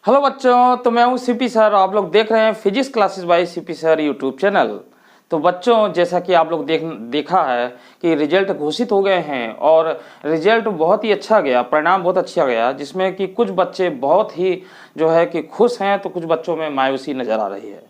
Hello बच्चों, तो मैं हूं सीपी सर। आप लोग देख रहे हैं physics classes bye CP sir YouTube channel. तो बच्चों, जैसा कि आप लोग देखा है कि रिजल्ट घोषित हो गए हैं और रिजल्ट बहुत ही अच्छा गया, परिणाम बहुत अच्छा गया, जिसमें कि कुछ बच्चे बहुत ही जो है कि खुश हैं, तो कुछ बच्चों में मायूसी नज़र आ रही है।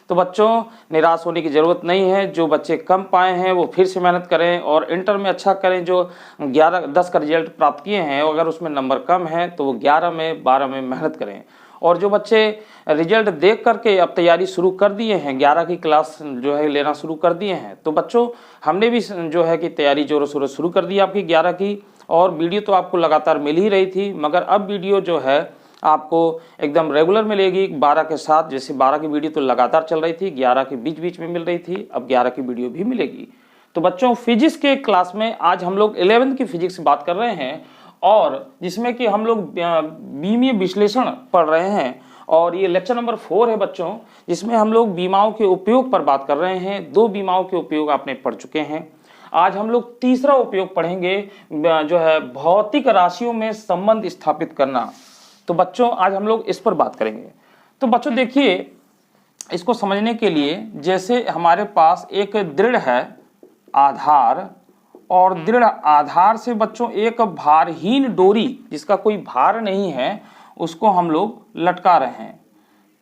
तो बच्चों, निराश होने की ज़रूरत नहीं है। जो बच्चे कम पाए हैं वो फिर से मेहनत करें और इंटर में अच्छा करें। जो 11-10 का रिजल्ट प्राप्त किए हैं, अगर उसमें नंबर कम है तो वो 11 में 12 में मेहनत करें। और जो बच्चे रिजल्ट देख करके अब तैयारी शुरू कर दिए हैं, 11 की क्लास जो है लेना शुरू कर दिए हैं, तो बच्चों हमने भी जो है कि तैयारी जोरों शोरों शुरू कर दी आपकी 11 की। और वीडियो तो आपको लगातार मिल ही रही थी, मगर अब वीडियो जो है आपको एकदम रेगुलर मिलेगी 12 के साथ। जैसे 12 की वीडियो तो लगातार चल रही थी, 11 के बीच बीच में मिल रही थी, अब 11 की वीडियो भी मिलेगी। तो बच्चों, फिजिक्स के क्लास में आज हम लोग 11वीं की फिजिक्स की बात कर रहे हैं, और जिसमें कि हम लोग बीमीय विश्लेषण पढ़ रहे हैं। और ये लेक्चर नंबर 4 है बच्चों, जिसमें हम लोग बीमाओं के उपयोग पर बात कर रहे हैं। 2 बीमाओं के उपयोग आपने पढ़ चुके हैं। आज हम लोग तीसरा उपयोग पढ़ेंगे, जो है भौतिक राशियों में संबंध स्थापित करना। तो बच्चों, आज हम लोग इस पर बात करेंगे। तो बच्चों देखिए, इसको समझने के लिए जैसे हमारे पास एक दृढ़ है आधार, और दृढ़ आधार से बच्चों एक भारहीन डोरी, जिसका कोई भार नहीं है, उसको हम लोग लटका रहे हैं।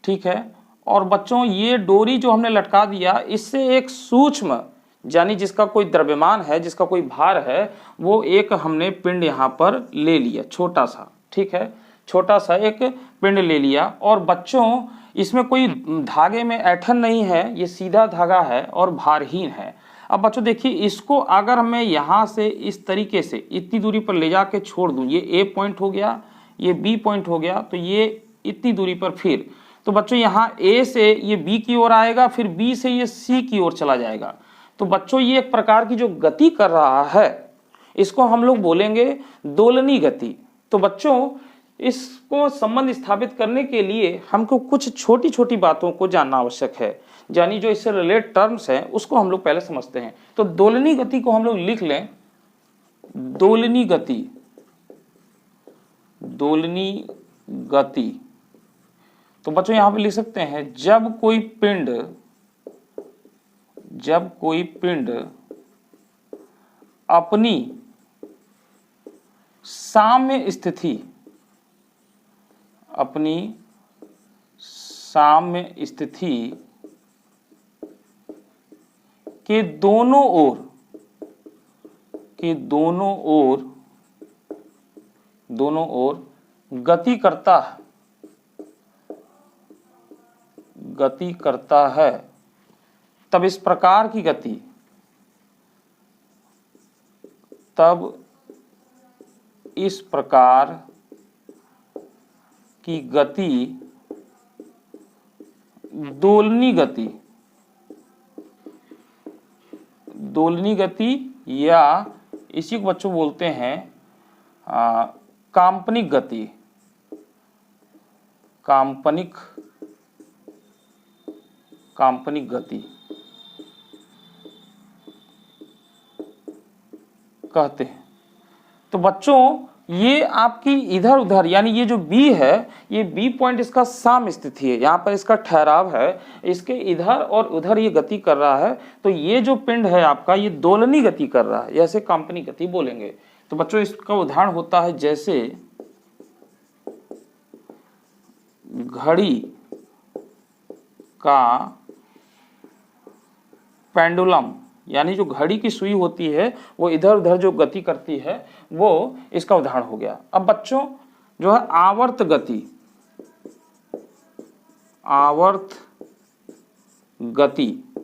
ठीक है। और बच्चों, ये डोरी जो हमने लटका दिया, इससे एक सूक्ष्म, यानी जिसका कोई द्रव्यमान है, जिसका कोई भार है, वो एक हमने पिंड यहाँ पर ले लिया, छोटा सा। ठीक है, छोटा सा एक पिंड ले लिया। और बच्चों, इसमें कोई धागे में ऐंठन नहीं है, ये सीधा धागा है और भारहीन है। अब बच्चों देखिए, इसको अगर मैं यहाँ से इस तरीके से इतनी दूरी पर ले जाके छोड़ दूं, ये ए पॉइंट हो गया, ये बी पॉइंट हो गया, तो ये इतनी दूरी पर फिर, तो बच्चों यहाँ ए से ये बी की ओर आएगा, फिर बी से ये सी की ओर चला जाएगा। तो बच्चों, ये एक प्रकार की जो गति कर रहा है, इसको हम लोग बोलेंगे दोलनी गति। तो बच्चों, इसको संबंध स्थापित करने के लिए हमको कुछ छोटी छोटी बातों को जानना आवश्यक है, यानी जो इससे रिलेटेड टर्म्स हैं उसको हम लोग पहले समझते हैं। तो दोलनी गति को हम लोग लिख लें, दोलनी गति, दोलनी गति। तो बच्चों यहां पे लिख सकते हैं, जब कोई पिंड अपनी साम्य स्थिति के दोनों ओर गति करता है, तब इस प्रकार की गति दोलनी गति या इसी को बच्चों बोलते हैं काल्पनिक गति कहते हैं। तो बच्चों, ये आपकी इधर उधर, यानी ये जो बी है, ये बी पॉइंट इसका साम्य स्थिति है, यहाँ पर इसका ठहराव है, इसके इधर और उधर ये गति कर रहा है। तो ये जो पिंड है आपका, ये दोलनी गति कर रहा है, जैसे काल्पनिक गति बोलेंगे। तो बच्चों, इसका उदाहरण होता है जैसे घड़ी का पेंडुलम, यानी जो घड़ी की सुई होती है वो इधर उधर जो गति करती है, वो इसका उदाहरण हो गया। अब बच्चों, जो है आवर्त गति,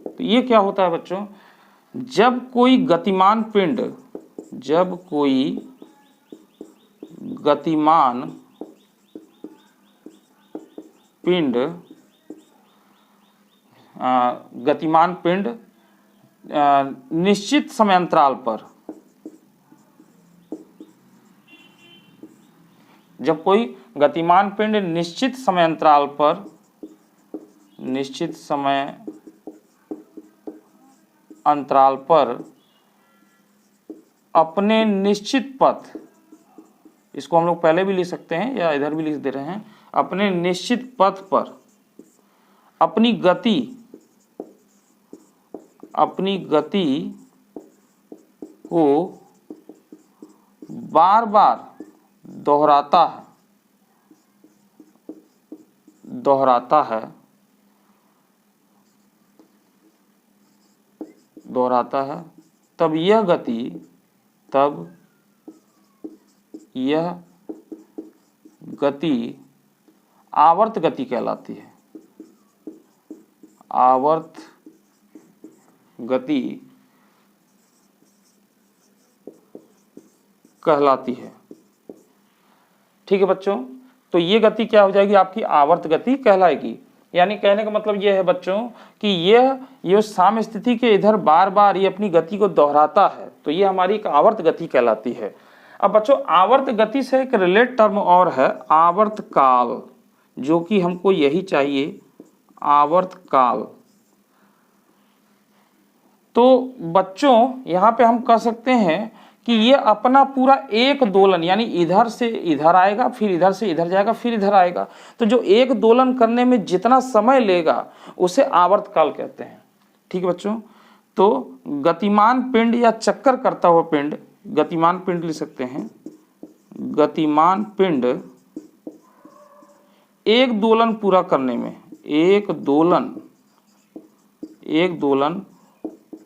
तो ये क्या होता है बच्चों, जब कोई गतिमान पिंड निश्चित समयांतराल पर, जब कोई गतिमान पिंड निश्चित समय अंतराल पर अपने निश्चित पथ, इसको हम लोग पहले भी लिख सकते हैं या इधर भी लिख दे रहे हैं, अपने निश्चित पथ पर अपनी गति को बार बार दोहराता है तब यह गति आवर्त गति कहलाती है। आवर्त गति कहलाती है। ठीक है बच्चों, तो ये गति क्या हो जाएगी, आपकी आवर्त गति कहलाएगी। यानी कहने का मतलब ये है बच्चों कि ये साम्य स्थिति के इधर बार बार ये अपनी गति को दोहराता है, तो ये हमारी एक आवर्त गति कहलाती है। अब बच्चों आवर्त गति से एक रिलेट टर्म और है आवर्त काल, जो कि हमको यही चाहिए, आवर्त काल। तो बच्चों यहाँ पे हम कह सकते हैं कि ये अपना पूरा एक दोलन, यानी इधर से इधर आएगा, फिर इधर से इधर जाएगा, फिर इधर आएगा, तो जो एक दोलन करने में जितना समय लेगा उसे आवर्त काल कहते हैं। ठीक है बच्चों, तो गतिमान पिंड या चक्कर करता हुआ पिंड, गतिमान पिंड लिख सकते हैं, गतिमान पिंड एक दोलन पूरा करने में, एक दोलन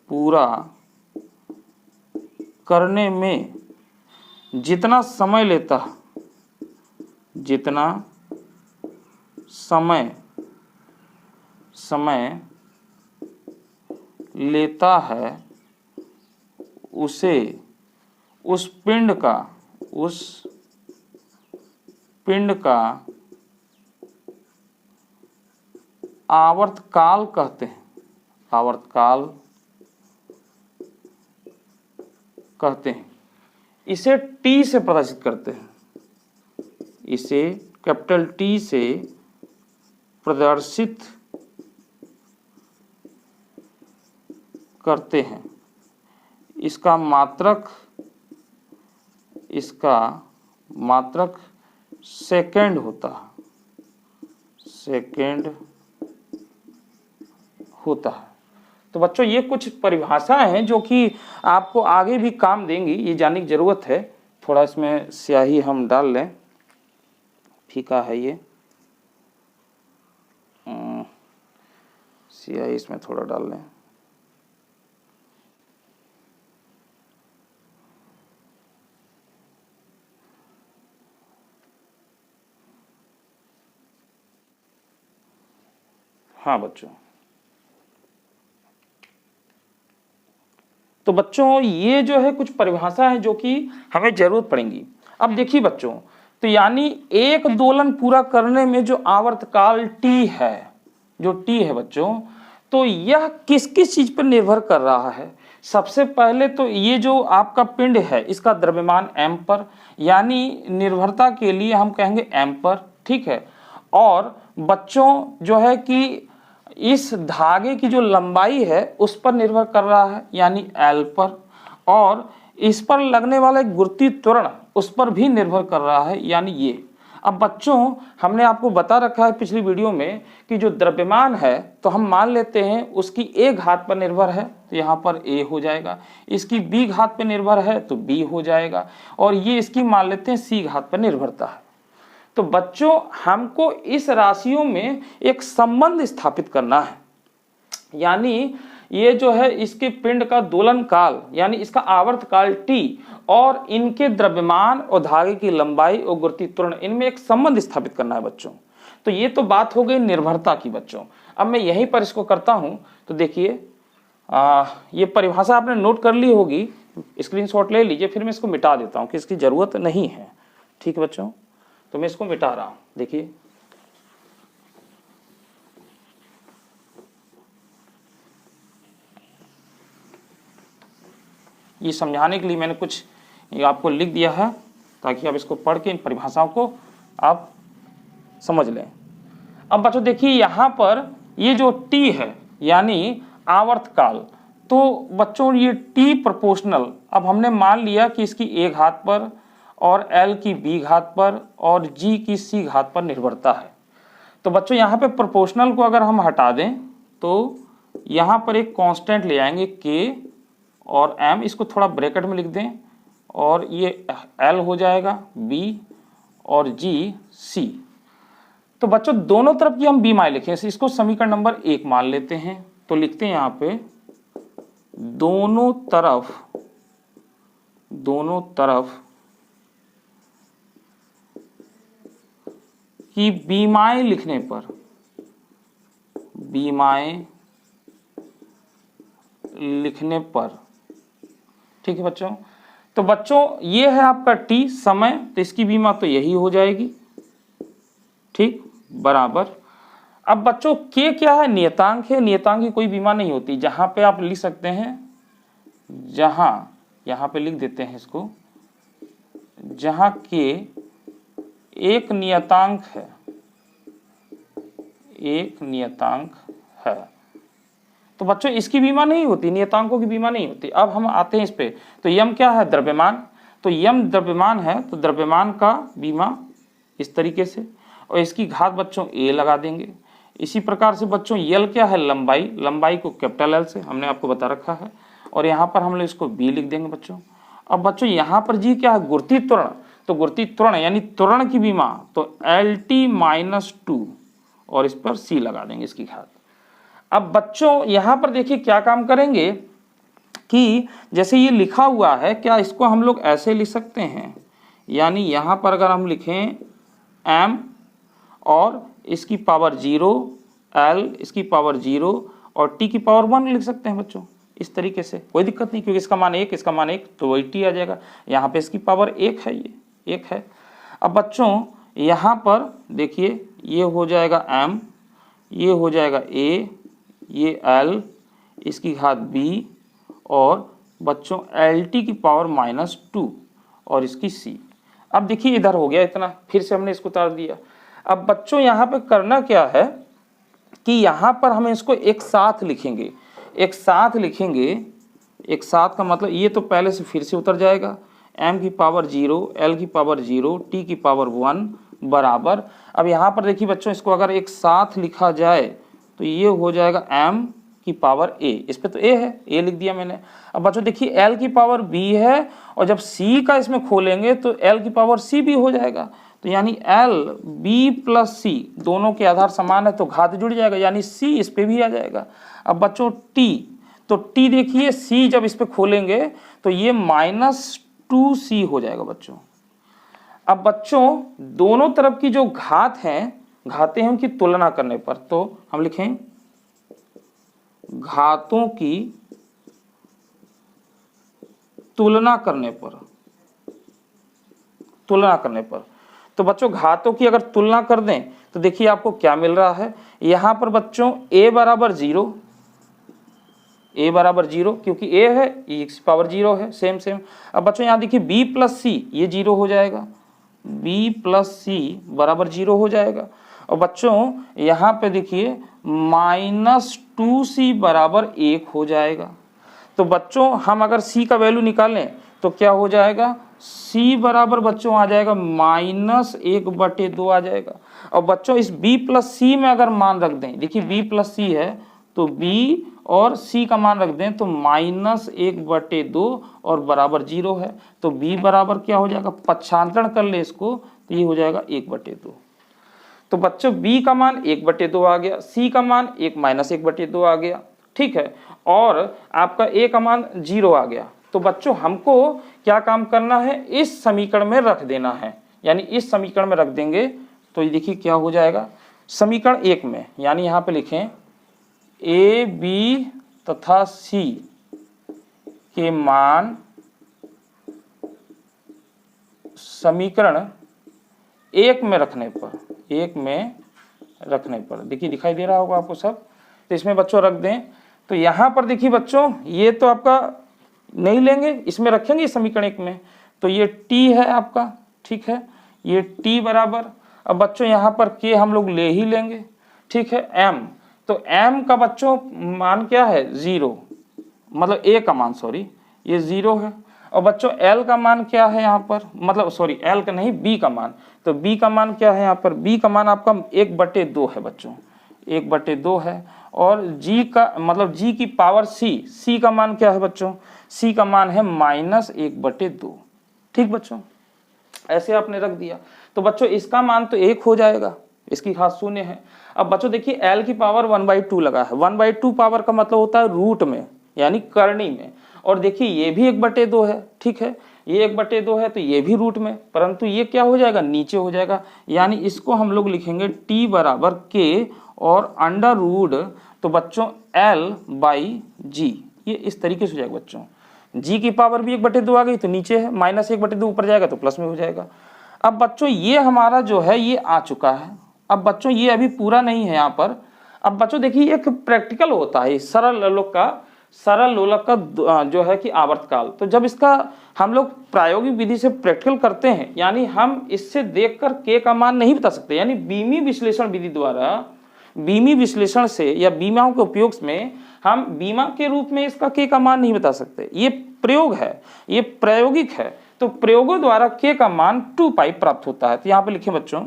पूरा करने में जितना समय लेता, जितना समय लेता है उसे उस पिंड का आवर्त काल कहते हैं। आवर्त काल कहते हैं। इसे टी से प्रदर्शित करते हैं, इसे कैपिटल टी से प्रदर्शित करते हैं। इसका मात्रक सेकेंड होता है, तो बच्चों ये कुछ परिभाषाएं हैं जो कि आपको आगे भी काम देंगी, ये जानने की जरूरत है। थोड़ा इसमें स्याही हम डाल लें, फीका है ये, स्याही इसमें थोड़ा डाल लें। हाँ बच्चों, तो बच्चों ये जो है कुछ परिभाषा है जो कि हमें जरूरत पड़ेंगी। अब देखिए बच्चों, तो यानी एक दोलन पूरा करने में जो आवर्तकाल टी है, जो टी है बच्चों, तो यह किस किस चीज पर निर्भर कर रहा है। सबसे पहले तो ये जो आपका पिंड है इसका द्रव्यमान एम पर, यानी निर्भरता के लिए हम कहेंगे एम पर। ठीक है, और बच्चों जो है कि इस धागे की जो लंबाई है उस पर निर्भर कर रहा है, यानी एल पर, और इस पर लगने वाला गुरुत्वीय त्वरण उस पर भी निर्भर कर रहा है, यानी ये। अब बच्चों हमने आपको बता रखा है पिछली वीडियो में कि जो द्रव्यमान है तो हम मान लेते हैं उसकी ए घात पर निर्भर है, तो यहाँ पर ए हो जाएगा, इसकी बी घात पर निर्भर है तो बी हो जाएगा, और ये इसकी मान लेते हैं सी घात पर निर्भरता है। तो बच्चों हमको इस राशियों में एक संबंध स्थापित करना है, यानी ये जो है इसके पिंड का दोलन काल यानी इसका आवर्त काल टी और इनके द्रव्यमान और धागे की लंबाई और गुरुत्वीय त्वरण, इनमें एक संबंध स्थापित करना है बच्चों। तो ये तो बात हो गई निर्भरता की बच्चों। अब मैं यहीं पर इसको करता हूं, तो देखिए ये परिभाषा आपने नोट कर ली होगी, स्क्रीनशॉट ले लीजिए, फिर मैं इसको मिटा देता हूं कि इसकी जरूरत नहीं है। ठीक है बच्चों, तो मैं इसको मिटा रहा हूं। देखिए ये समझाने के लिए मैंने कुछ आपको लिख दिया है ताकि आप इसको पढ़ के इन परिभाषाओं को आप समझ लें। अब बच्चों देखिए यहाँ पर ये जो टी है यानी आवर्तकाल, तो बच्चों ये टी प्रोपोर्शनल, अब हमने मान लिया कि इसकी ए घात पर और l की b घात पर और g की c घात पर निर्भरता है। तो बच्चों यहाँ पे प्रोपोर्शनल को अगर हम हटा दें तो यहाँ पर एक कांस्टेंट ले आएंगे k और m, इसको थोड़ा ब्रैकेट में लिख दें और ये l हो जाएगा b और g c। तो बच्चों दोनों तरफ की हम b मान लिखें, इसको समीकरण नंबर 1 मान लेते हैं। तो लिखते हैं यहाँ पे दोनों तरफ की बीमाएं लिखने पर, ठीक है बच्चों। तो बच्चों ये है आपका t समय, तो इसकी बीमा तो यही हो जाएगी, ठीक, बराबर। अब बच्चों k क्या है, नियतांक है, नियतांक की कोई बीमा नहीं होती। जहां पे आप लिख सकते हैं, यहां पे लिख देते हैं इसको, जहां k एक नियतांक है, तो बच्चों इसकी बीमा नहीं होती, नियतांकों की बीमा नहीं होती। अब हम आते हैं इस पे, तो यम क्या है, द्रव्यमान। तो यम द्रव्यमान है, तो द्रव्यमान का बीमा इस तरीके से, और इसकी घात बच्चों a लगा देंगे। इसी प्रकार से बच्चों यल क्या है, लंबाई को कैपिटल L से हमने आपको बता रखा है, और यहाँ पर हम लोग इसको b लिख देंगे बच्चों। अब बच्चों यहाँ पर जी क्या है, गुरुत्वीय त्वरण। तो गुरुत्वीय त्वरण यानी त्वरण की बीमा, तो LT-2 और इस पर c लगा देंगे इसकी घात। अब बच्चों यहाँ पर देखिए क्या काम करेंगे कि जैसे ये लिखा हुआ है, क्या इसको हम लोग ऐसे लिख सकते हैं, यानी यहाँ पर अगर हम लिखें m और इसकी पावर 0, l इसकी पावर 0 और t की पावर 1 लिख सकते हैं बच्चों, इस तरीके से कोई दिक्कत नहीं, क्योंकि इसका मान 1, इसका मान 1, तो वही t आ जाएगा। यहाँ पे इसकी पावर 1 है, ये 1 है। अब बच्चों यहाँ पर देखिए ये हो जाएगा m, ये हो जाएगा a, ये l, इसकी घात b और बच्चों LT की पावर -2 और इसकी c। अब देखिए इधर हो गया इतना, फिर से हमने इसको उतार दिया। अब बच्चों यहाँ पे करना क्या है कि यहाँ पर हम इसको एक साथ लिखेंगे, एक साथ का मतलब ये तो पहले से फिर से उतर जाएगा, m की पावर 0, l की पावर 0, t की पावर 1 बराबर। अब यहाँ पर देखिए बच्चों इसको अगर एक साथ लिखा जाए तो ये हो जाएगा m की पावर a, इस पे तो a है, a लिख दिया मैंने। अब बच्चों देखिए l की पावर b है, और जब c का इसमें खोलेंगे तो l की पावर c भी हो जाएगा, तो यानी l b प्लस c दोनों के आधार समान है, तो घात जुड़ जाएगा, यानी c इस पे भी आ जाएगा। अब बच्चों t, तो t देखिए c जब इस पे खोलेंगे तो ये -2c हो जाएगा बच्चों। अब बच्चों दोनों तरफ की जो घातें हैं उनकी तुलना करने पर, तो हम लिखें घातों की तुलना करने पर, तो बच्चों घातों की अगर तुलना कर दें तो देखिए आपको क्या मिल रहा है। यहां पर बच्चों a बराबर 0, क्योंकि a है, e की पावर 0 है, सेम। अब बच्चों यहां देखिए b प्लस c, ये 0 हो जाएगा, b प्लस c बराबर 0 हो जाएगा। और बच्चों यहाँ पे देखिए -2c बराबर 1 हो जाएगा। तो बच्चों हम अगर c का वैल्यू निकालें तो क्या हो जाएगा, c बराबर बच्चों आ जाएगा -1/2 आ जाएगा। और बच्चों इस b प्लस c में अगर मान रख दें, देखिए b प्लस c है तो b और c का मान रख दें तो -1/2 और बराबर 0 है, तो b बराबर क्या हो जाएगा, पक्षांतरण कर ले इसको तो ये हो जाएगा 1/2। तो बच्चों b का मान 1/2 आ गया, c का मान -1/2 आ गया, ठीक है, और आपका a का मान 0 आ गया। तो बच्चों हमको क्या काम करना है, इस समीकरण में रख देना है, यानी इस समीकरण में रख देंगे तो ये देखिए क्या हो जाएगा, समीकरण 1 में, यानी यहाँ पे लिखें a, b तथा c के मान समीकरण 1 में रखने पर, देखिए दिखाई दे रहा होगा आपको सब, तो इसमें बच्चों रख दें। तो यहाँ पर देखिए बच्चों ये तो आपका नहीं लेंगे, इसमें रखेंगे समीकरण 1 में, तो ये t है आपका, ठीक है, ये t बराबर। अब बच्चों यहाँ पर k हम लोग ले ही लेंगे, ठीक है, m, तो m का बच्चों मान क्या है, 0, मतलब a का मान, सॉरी, ये 0 है। और बच्चों एल का मान क्या है यहाँ पर, मतलब सॉरी एल का नहीं, बी का मान। तो बी का मान क्या है यहाँ पर, बी का मान आपका 1/2 है बच्चों, 1/2 है। और जी का मतलब जी की पावर सी, सी का मान क्या है बच्चों, सी का मान है -1/2। ठीक बच्चों, ऐसे आपने रख दिया। तो बच्चों इसका मान तो 1 हो जाएगा, इसकी घात 0 है। अब बच्चों देखिए एल की पावर 1/2 लगा है, 1/2 पावर का मतलब होता है रूट में यानी करनी में। और देखिए ये भी 1/2 है, ठीक है, ये 1/2 है तो ये भी रूट में, परंतु ये क्या हो जाएगा, नीचे हो जाएगा। यानी इसको हम लोग लिखेंगे t बराबर k और अंडर रूट, तो बच्चों l/g, ये इस तरीके से हो जाएगा बच्चों। g की पावर भी 1/2 आ गई तो नीचे है, -1/2 ऊपर जाएगा तो प्लस में हो जाएगा। अब बच्चों ये हमारा जो है ये आ चुका है। अब बच्चों ये अभी पूरा नहीं है यहाँ पर। अब बच्चों देखिए एक प्रैक्टिकल होता है सरल लोलक का जो है कि आवर्तकाल। तो जब इसका हम लोग प्रायोगिक विधि से प्रैक्टिकल करते हैं, यानी हम इससे देखकर के का मान नहीं बता सकते, यानी बीमी विश्लेषण विधि द्वारा, बीमी विश्लेषण से या बीमाओं के उपयोग में हम बीमा के रूप में इसका के का मान नहीं बता सकते। ये प्रयोग है, ये प्रायोगिक है। तो प्रयोगों द्वारा के का मान 2π प्राप्त होता है। तो यहां पे लिखें बच्चों,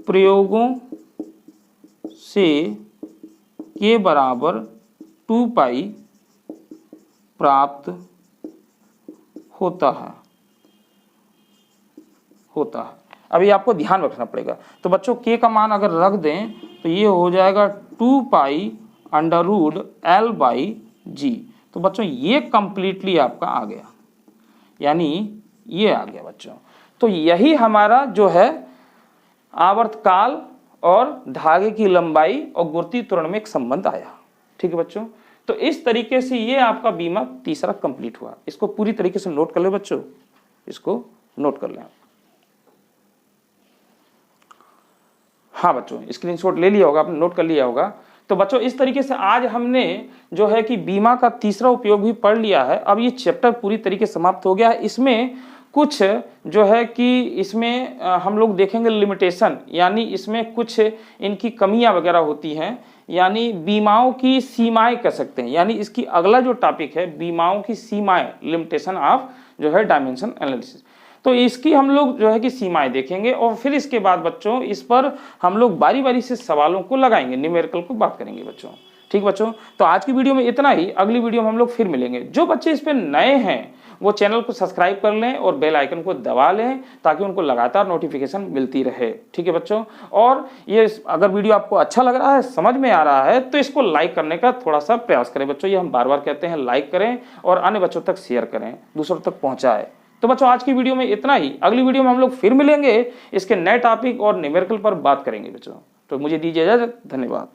प्रयोगों से के बराबर 2π प्राप्त होता है। अभी आपको ध्यान रखना पड़ेगा। तो बच्चों के का मान अगर रख दें तो ये हो जाएगा 2π अंडर रूट l/g। तो बच्चों ये कंप्लीटली आपका आ गया, यानी ये आ गया बच्चों। तो यही हमारा जो है आवर्तकाल और धागे की लंबाई और गुरुत्वीय त्वरण में एक संबंध आया। ठीक है बच्चों, तो इस तरीके से ये आपका बीमा तीसरा कंप्लीट हुआ। इसको पूरी तरीके से नोट कर ले बच्चों, इसको नोट कर लें। हाँ बच्चों, स्क्रीनशॉट ले लिया होगा आपने, नोट कर लिया होगा। तो बच्चों इस तरीके से आज हमने जो है कि बीमा का तीसरा उपयोग भी पढ़ लिया है। अब ये चैप्टर पूरी तरीके से समाप्त हो गया है। इसमें कुछ जो है कि इसमें हम लोग देखेंगे लिमिटेशन, यानी इसमें कुछ इनकी कमियां वगैरह होती हैं, यानी बीमाओं की सीमाएं कह सकते हैं। यानी इसकी अगला जो टॉपिक है बीमाओं की सीमाएं, लिमिटेशन ऑफ जो है डायमेंशन एनालिसिस। तो इसकी हम लोग जो है कि सीमाएं देखेंगे और फिर इसके बाद बच्चों इस पर हम लोग बारी बारी से सवालों को लगाएंगे, न्यूमेरिकल को बात करेंगे बच्चों। ठीक बच्चों, तो आज की वीडियो में इतना ही। अगली वीडियो में हम लोग फिर मिलेंगे। जो बच्चे इस पे नए हैं वो चैनल को सब्सक्राइब कर लें और बेल आइकन को दबा लें ताकि उनको लगातार नोटिफिकेशन मिलती रहे। ठीक है बच्चों, और ये अगर वीडियो आपको अच्छा लग रहा है, समझ में आ रहा है, तो इसको लाइक करने का थोड़ा सा प्रयास करें बच्चों। ये हम बार बार कहते हैं, लाइक करें और अन्य बच्चों तक शेयर करें, दूसरों तक पहुंचाएं। तो बच्चों आज की वीडियो में इतना ही। अगली वीडियो में हम लोग फिर मिलेंगे, इसके नए टॉपिक और न्यूमेरिकल पर बात करेंगे बच्चों। तो मुझे दीजिए इजाजत, धन्यवाद।